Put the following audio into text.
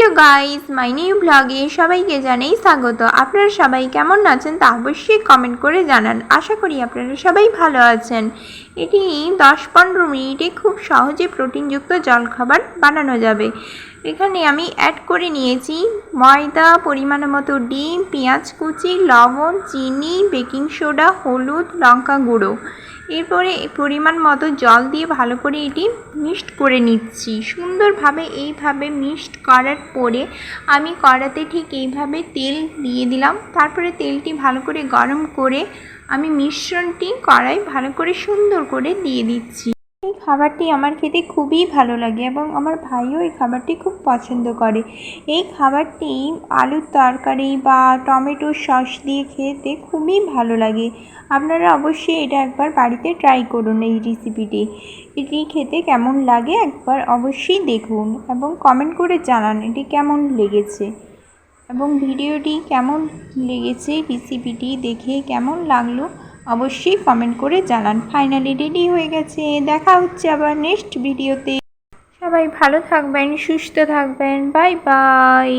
Hello guys, my new ব্লগে সবাইকে জানাই স্বাগত। আপনারা সবাই কেমন আছেন তা অবশ্যই কমেন্ট করে জানান। আশা করি আপনারা সবাই ভালো আছেন। এটি 10-15 মিনিটে খুব সহজে প্রোটিনযুক্ত জলখাবার বানানো যাবে। এখানে আমি অ্যাড করে নিয়েছি ময়দা, পরিমাণ মতো ডিম, পেঁয়াজ কুচি, লবণ, চিনি, বেকিং সোডা, হলুদ, লঙ্কা গুঁড়ো। এরপরে পরিমাণ মতো জল দিয়ে ভালো করে এটি মিক্সড করে নিচ্ছি। সুন্দরভাবে এইভাবে মিক্সড করার পরে আমি কড়াতে ঠিক এইভাবে তেল দিয়ে দিলাম। তারপরে তেলটি ভালো করে গরম করে আমি মিশ্রণটি কড়াই ভালো করে সুন্দর করে দিয়ে দিচ্ছি। এই খাবারটি আমার খেতে খুবই ভালো লাগে এবং আমার ভাইও এই খাবারটি খুব পছন্দ করে। এই খাবারটি আলুর তরকারি বা টমেটো সস দিয়ে খেতে খুবই ভালো লাগে। আপনারা অবশ্যই এটা একবার বাড়িতে ট্রাই করুন। এই রেসিপিটি এটি খেতে কেমন লাগে একবার অবশ্যই দেখুন এবং কমেন্ট করে জানান এটি কেমন লেগেছে এবং ভিডিওটি কেমন লেগেছে, রেসিপিটি দেখে কেমন লাগলো অবশ্যই কমেন্ট করে জানান। ফাইনালি রেডি হয়ে গেছে। দেখা হচ্ছে আবার নেক্সট ভিডিওতে। সবাই ভালো থাকবেন, সুস্থ থাকবেন। Bye bye.